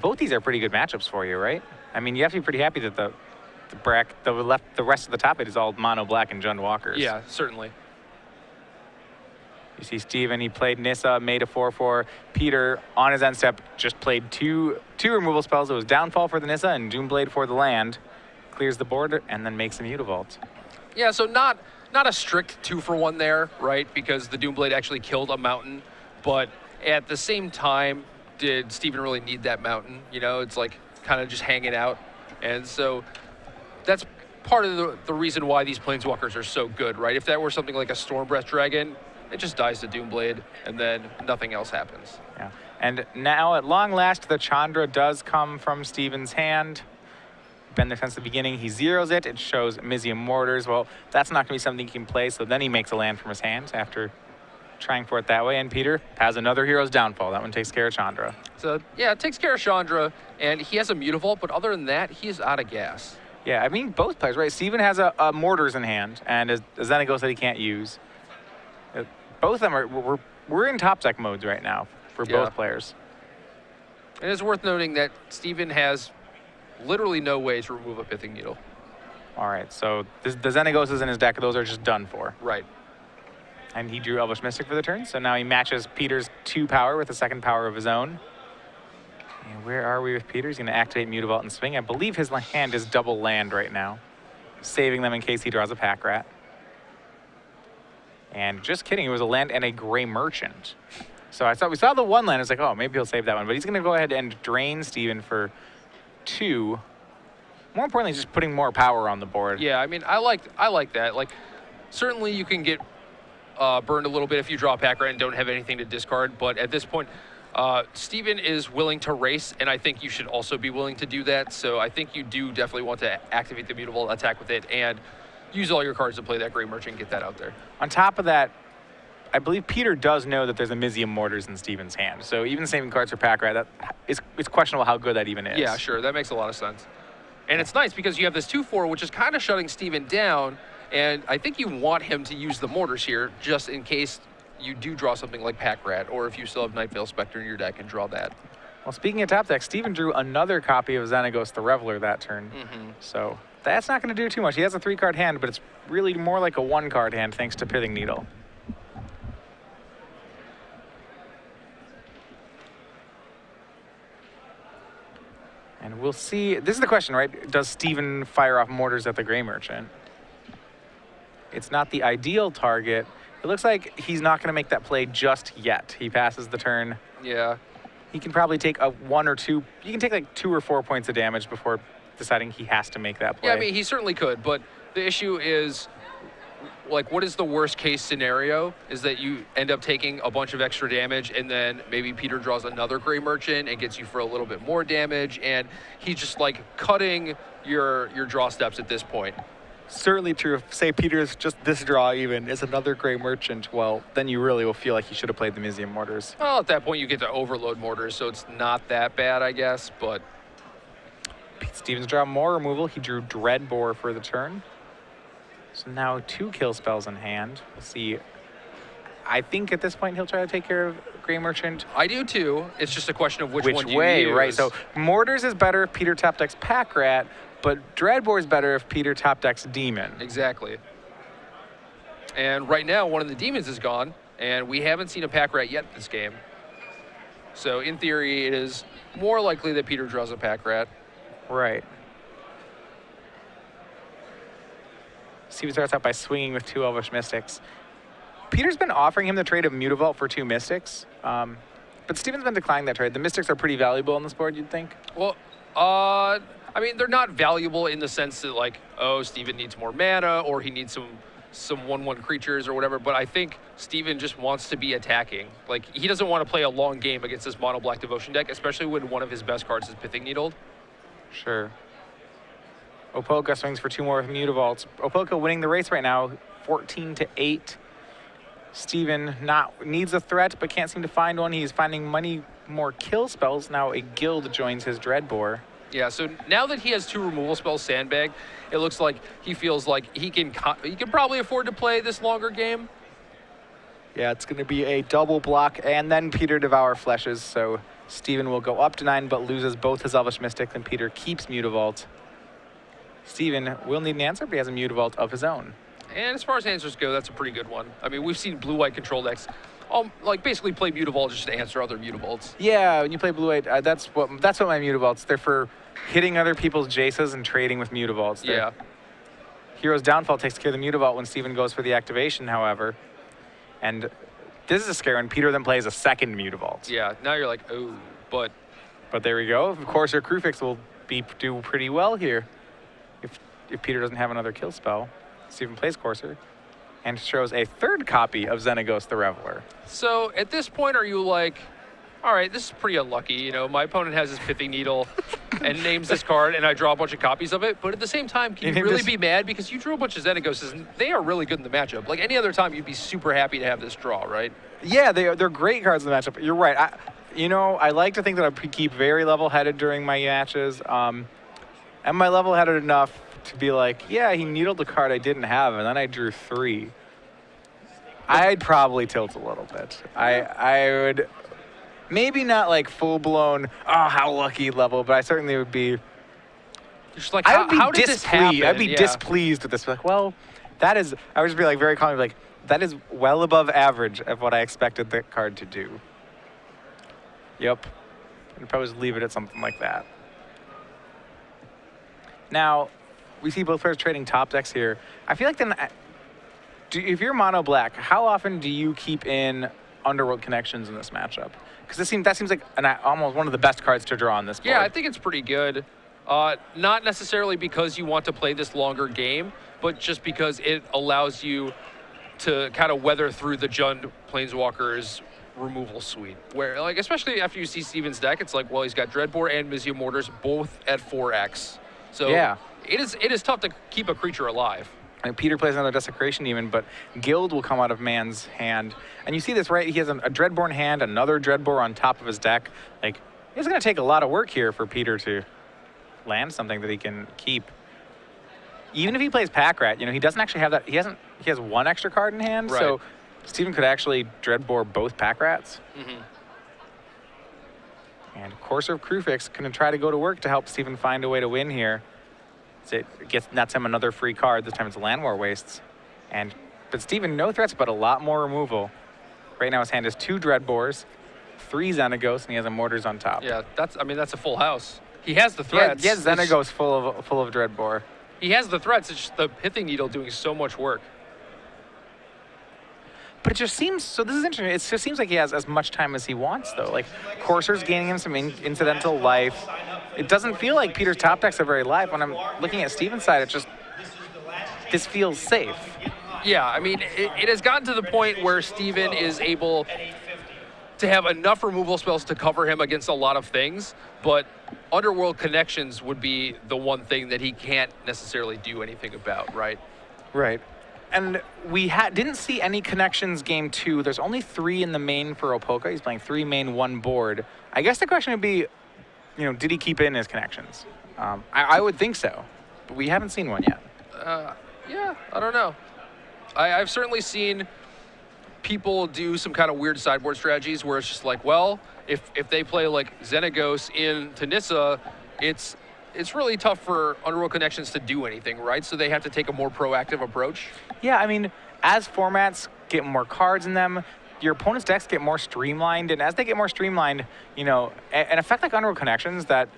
both these are pretty good matchups for you, right? I mean, you have to be pretty happy that the rest of the top eight is all mono black and Jund Walkers. Yeah, certainly. You see Steven, he played Nissa, made a 4/4. Peter, on his end step, just played two removal spells. It was Downfall for the Nissa and Doomblade for the land. Clears the board and then makes a Mutavault. Yeah, so not a strict 2-for-1 there, right? Because the Doomblade actually killed a mountain. But at the same time, did Steven really need that mountain? You know, it's like kind of just hanging out. And so that's part of the reason why these Planeswalkers are so good, right? If that were something like a Stormbreath Dragon, it just dies to Doomblade, and then nothing else happens. Yeah. And now, at long last, the Chandra does come from Steven's hand. Been there since the beginning. He zeroes it. It shows Mizzium Mortars. Well, that's not going to be something he can play, so then he makes a land from his hand after trying for it that way. And Peter has another Hero's Downfall. That one takes care of Chandra. So, yeah, it takes care of Chandra, and he has a Mutavault, but other than that, he is out of gas. Yeah, I mean, both players, right? Steven has a Mortars in hand and a Xenagos that he can't use. Both of them are, we're in top deck modes right now for both players. And it's worth noting that Steven has literally no way to remove a Pithing Needle. All right, so the Xenagoses in his deck, those are just done for. Right. And he drew Elvish Mystic for the turn, so now he matches Peter's 2 power with a 2nd power of his own. And where are we with Peter? He's going to activate Mutavault and swing. I believe his hand is double land right now, saving them in case he draws a Pack Rat. And just kidding, it was a land and a Gray Merchant. So we saw the 1 land. I was like, oh, maybe he'll save that one. But he's going to go ahead and drain Steven for 2. More importantly, just putting more power on the board. Yeah, I mean, I like that. Like, certainly you can get burned a little bit if you draw a Pack Rat and don't have anything to discard. But at this point, Steven is willing to race, and I think you should also be willing to do that. So I think you do definitely want to activate the Mutavault, attack with it, and use all your cards to play that Gray Merchant and get that out there. On top of that, I believe Peter does know that there's a Mizium Mortars in Steven's hand. So even saving cards for Pack Rat, it's questionable how good that even is. Yeah, sure. That makes a lot of sense. And it's nice because you have this 2/4, which is kind of shutting Steven down, and I think you want him to use the Mortars here just in case you do draw something like Pack Rat, or if you still have Nightveil Spectre in your deck and draw that. Well, speaking of top deck, Steven drew another copy of Xenagos the Reveler that turn. So that's not going to do too much. He has a 3-card hand, but it's really more like a 1-card hand thanks to Pithing Needle. And we'll see. This is the question, right? Does Steven fire off Mortars at the Gray Merchant? It's not the ideal target. It looks like he's not going to make that play just yet. He passes the turn. Yeah. He can probably take a 1 or 2. You can take like 2 or 4 points of damage before deciding he has to make that play. Yeah, I mean, he certainly could, but the issue is, like, what is the worst case scenario? Is that you end up taking a bunch of extra damage, and then maybe Peter draws another Gray Merchant and gets you for a little bit more damage, and he's just like cutting your draw steps at this point. Certainly true. If, say, Peter's just this draw even is another Gray Merchant, well, then you really will feel like he should have played the Mizium Mortars. Well, at that point, you get to overload Mortars, so it's not that bad, I guess, but... Steven's draw more removal. He drew Dreadbore for the turn. So now 2 kill spells in hand. We'll see. I think at this point he'll try to take care of Gray Merchant. I do too. It's just a question of which one you way, use. Right? So Mortars is better if Peter top decks Pack Rat, but Dreadbore is better if Peter top decks Demon. Exactly. And right now, one of the Demons is gone, and we haven't seen a Pack Rat yet this game. So in theory, it is more likely that Peter draws a Pack Rat. Right. Steven starts out by swinging with 2 Elvish Mystics. Peter's been offering him the trade of Mutavault for 2 Mystics, but Steven's been declining that trade. The Mystics are pretty valuable on this board, you'd think? Well, I mean, they're not valuable in the sense that, like, oh, Steven needs more mana, or he needs some 1/1 creatures or whatever, but I think Steven just wants to be attacking. Like, he doesn't want to play a long game against this mono black devotion deck, especially when one of his best cards is Pithing Needled. Sure. Opolka swings for 2 more with Mutavaults. Opolka winning the race right now, 14-8. Steven needs a threat, but can't seem to find one. He's finding many more kill spells. Now a guild joins his Dreadbore. Yeah, so now that he has 2 removal spells sandbagged, it looks like he feels like he can probably afford to play this longer game. Yeah, it's going to be a double block, and then Peter Devour Fleshes, so Steven will go up to 9, but loses both his Elvish Mystics, and Peter keeps Mutavault. Steven will need an answer, but he has a Mutavault of his own. And as far as answers go, that's a pretty good one. I mean, we've seen blue-white control decks like basically play Mutavault just to answer other Mutavaults. Yeah, when you play blue-white, that's what my Mutavaults. They're for hitting other people's Jaces and trading with Mutavaults. Yeah. Hero's Downfall takes care of the Mutavault when Steven goes for the activation, however. And this is a scare when Peter then plays a second Mutavault. Yeah, now you're like, oh, but there we go. Of course, your Crewfix will do pretty well here if Peter doesn't have another kill spell. Steven plays Courser and shows a 3rd copy of Xenagos the Reveler. So at this point, are you like, all right, this is pretty unlucky. You know, my opponent has his Pithing Needle and names this card, and I draw a bunch of copies of it. But at the same time, can you really be mad? Because you drew a bunch of Xenagoses, and they are really good in the matchup. Like any other time, you'd be super happy to have this draw, right? Yeah, they're great cards in the matchup. You're right. I like to think that I keep very level-headed during my matches. Am I level-headed enough to be like, yeah, he needled a card I didn't have, and then I drew 3. I'd probably tilt a little bit. I would, maybe not like full-blown, oh, how lucky level, but I certainly would be, Just like, I would be how did this happen? I'd be displeased with this. Like, well, that is, I would just be like very calmly like, that is well above average of what I expected the card to do. Yep. I'd probably just leave it at something like that. Now, we see both players trading top decks here. I feel like then, if you're mono black, how often do you keep in Underworld Connections in this matchup? Because that seems like almost one of the best cards to draw on this board. Yeah, I think it's pretty good. Not necessarily because you want to play this longer game, but just because it allows you to kind of weather through the Jund Planeswalker's removal suite. Where, like, especially after you see Steven's deck, it's like, well, he's got Dreadbore and Mizzium Mortars both at 4x. So yeah, it is tough to keep a creature alive. And Peter plays another Desecration Demon, but Guild will come out of Mann's hand. And you see this, right? He has a Dreadbore in hand, another Dreadbore on top of his deck. Like, it's going to take a lot of work here for Peter to land something that he can keep. Even if he plays Pack Rat, he doesn't actually have that. He has 1 extra card in hand, right. So Steven could actually Dreadbore both Pack Rats. Mm-hmm. And Courser of Crufix going to try to go to work to help Steven find a way to win here. So it nets him another free card. This time it's Land War Wastes. But Steven, no threats, but a lot more removal. Right now his hand is 2 Dreadbores, 3 Xenagos, and he has a Mortars on top. Yeah, that's a full house. He has the threats. Yeah, Xenagos full of Dreadbore. He has the threats. It's just the Pithing Needle doing so much work. But it just seems, so this is interesting, it just seems like he has as much time as he wants, though. Like, Courser's gaining him some incidental life. It doesn't feel like Peter's top decks are very live. When I'm looking at Steven's side, it's just, this feels safe. Yeah, I mean, it has gotten to the point where Steven is able to have enough removal spells to cover him against a lot of things, but Underworld Connections would be the one thing that he can't necessarily do anything about, right? Right. And we didn't see any Connections game 2. There's only 3 in the main for Opolka. He's playing 3 main, 1 board. I guess the question would be, did he keep in his Connections? I would think so, but we haven't seen one yet. Yeah, I don't know. I've certainly seen people do some kind of weird sideboard strategies where it's just like, well, if they play like Xenagos into Nissa, it's really tough for Underworld Connections to do anything, right? So they have to take a more proactive approach. Yeah, I mean, as formats get more cards in them, your opponent's decks get more streamlined, and as they get more streamlined, an effect like Underworld Connections that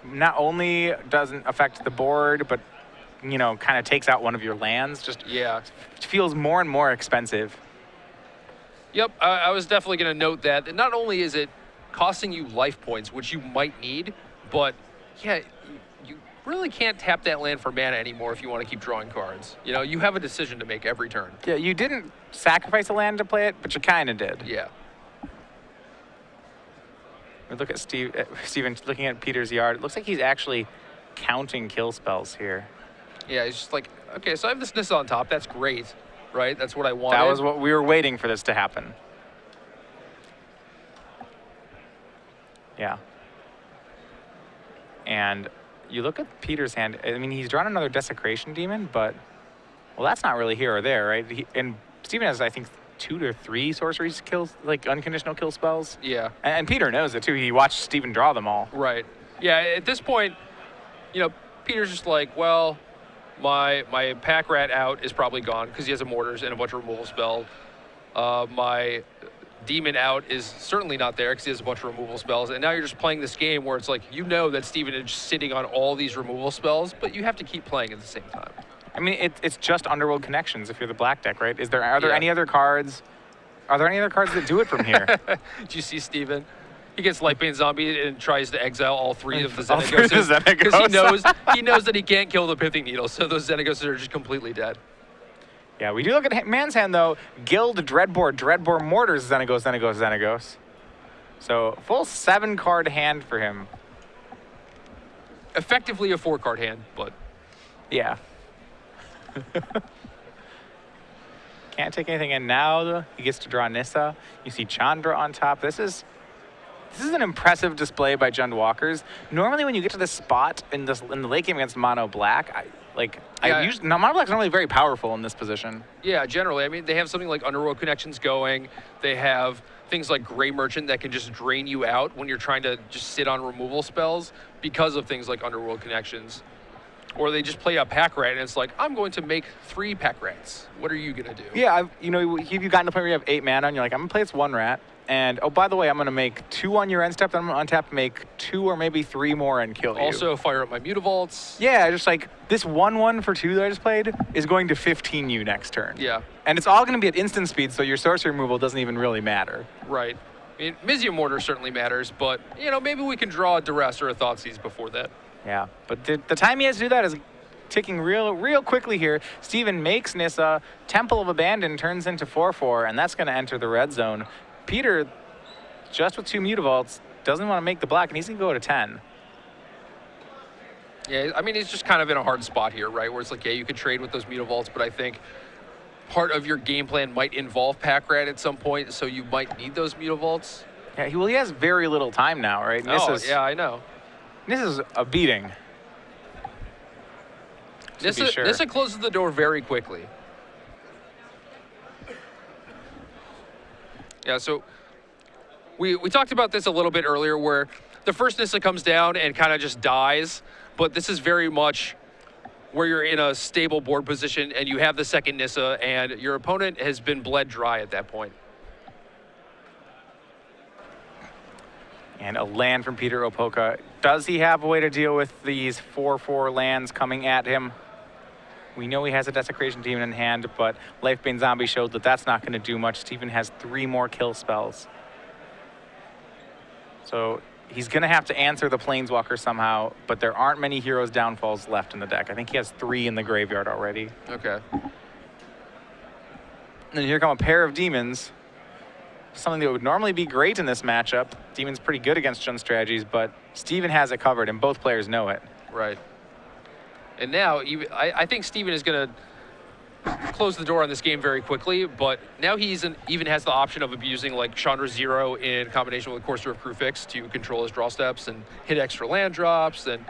not only doesn't affect the board, but kind of takes out one of your lands, just feels more and more expensive. Yep, I was definitely going to note that. Not only is it costing you life points, which you might need, but yeah, you really can't tap that land for mana anymore if you want to keep drawing cards. You have a decision to make every turn. Yeah, you didn't sacrifice a land to play it, but you kind of did. Yeah. We look at Steven looking at Peter's yard. It looks like he's actually counting kill spells here. Yeah, he's just like, okay, so I have this Nissa on top. That's great, right? That's what I wanted. That was what we were waiting for this to happen. Yeah. And you look at Peter's hand. I mean, he's drawn another Desecration Demon, but, well, that's not really here or there, right? And Steven has, I think, 2 to 3 sorceries kills, like unconditional kill spells. Yeah. And Peter knows it, too. He watched Steven draw them all. Right. Yeah, at this point, Peter's just like, well, my Pack Rat out is probably gone because he has a Mortars and a bunch of removal spell. My Demon out is certainly not there because he has a bunch of removal spells. And now you're just playing this game where it's like, that Steven is just sitting on all these removal spells, but you have to keep playing at the same time. I mean, it's just Underworld Connections if you're the black deck, right? Are there any other cards? Are there any other cards that do it from here? Did you see Steven? He gets Lightbane Zombie and tries to exile all 3 of the All 3 of the Xenagos. Xenagos. Because he knows that he can't kill the Pithing Needle, so those Xenagos are just completely dead. Yeah, we do look at Mann's hand, though. Guild, Dreadbore, Mortars, Xenagos. So full 7-card hand for him. Effectively a 4-card hand, but... Yeah. Can't take anything in now, though. He gets to draw Nissa. You see Chandra on top. This is an impressive display by Jund Walkers. Normally when you get to this spot in the late game against Mono Black, Like, Yeah. Mono Black's normally very powerful in this position. Yeah, generally. I mean, they have something like Underworld Connections going. They have things like Gray Merchant that can just drain you out when you're trying to just sit on removal spells because of things like Underworld Connections. Or they just play a pack rat, and it's like, I'm going to make 3 pack rats. What are you going to do? Yeah, you've gotten to the point where you have 8 mana, and you're like, I'm going to play this 1 rat. And, oh, by the way, I'm going to make 2 on your end step, then I'm going to untap, make 2 or maybe 3 more and kill you. Also, fire up my Mutavaults. Yeah, just like this 1/1 for 2 that I just played is going to 15 you next turn. Yeah. And it's all going to be at instant speed, so your sorcery removal doesn't even really matter. Right. I mean, Mizium Mortar certainly matters, but, maybe we can draw a Duress or a Thoughtseize before that. Yeah, but the time he has to do that is ticking real quickly here. Steven makes Nissa. Temple of Abandon turns into 4/4, and that's going to enter the red zone. Peter, just with 2 Mutavaults, doesn't want to make the black, and he's going to go to 10. Yeah, I mean, he's just kind of in a hard spot here, right? Where it's like, yeah, you could trade with those Mutavaults, but I think part of your game plan might involve pack rat at some point, so you might need those Mutavaults. Yeah, he has very little time now, right? Yeah, I know. Nissa's a beating. Nissa closes the door very quickly. Yeah, so we talked about this a little bit earlier where the first Nissa comes down and kind of just dies, but this is very much where you're in a stable board position and you have the second Nissa and your opponent has been bled dry at that point. And a land from Peter Opolka. Does he have a way to deal with these 4/4 lands coming at him? We know he has a Desecration Demon in hand, but Lifebane Zombie showed that that's not going to do much. Steven has 3 more kill spells. So he's going to have to answer the Planeswalker somehow, but there aren't many Heroes Downfalls left in the deck. I think he has 3 in the graveyard already. Okay. And then here come a pair of Demons. Something that would normally be great in this matchup. Demon's pretty good against Jund strategies, but Steven has it covered, and both players know it. Right. And now, I think Steven is going to close the door on this game very quickly, but now even has the option of abusing like Chandra Zero in combination with Courser of Crufix to control his draw steps and hit extra land drops, and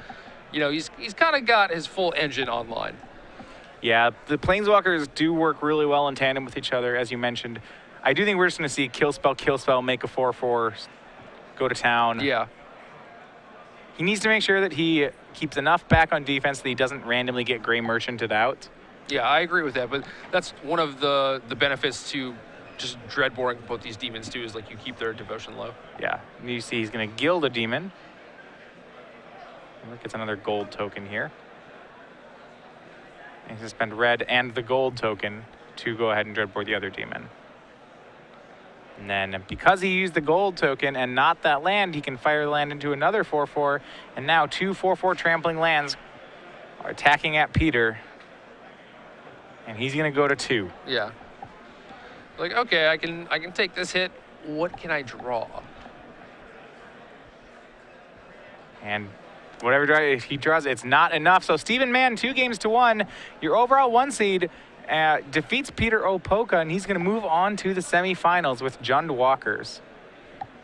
he's kind of got his full engine online. Yeah, the Planeswalkers do work really well in tandem with each other, as you mentioned. I do think we're just going to see kill spell, make a 4/4, go to town. Yeah. He needs to make sure that he keeps enough back on defense that he doesn't randomly get Gray Merchanted out. Yeah, I agree with that, but that's one of the benefits to just dreadboring both these demons too, is like you keep their devotion low. Yeah, and you see he's going to gild a demon. Gets another gold token here. And he's going to spend red and the gold token to go ahead and dreadboard the other demon. And then because he used the gold token and not that land, he can fire the land into another 4/4. And now 2 4/4 trampling lands are attacking at Peter. And he's going to go to 2. Yeah. Like, okay, I can take this hit. What can I draw? And whatever draw he draws, it's not enough. So Steven Mann, 2-1. Your overall 1 seed defeats Peter Opolka, and he's going to move on to the semifinals with Jund Walkers.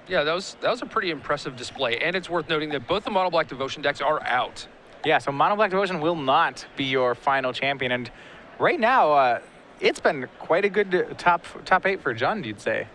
Yeah, that was a pretty impressive display, and it's worth noting that both the Mono Black Devotion decks are out. Yeah, so Mono Black Devotion will not be your final champion, and right now it's been quite a good top 8 for Jund, you'd say.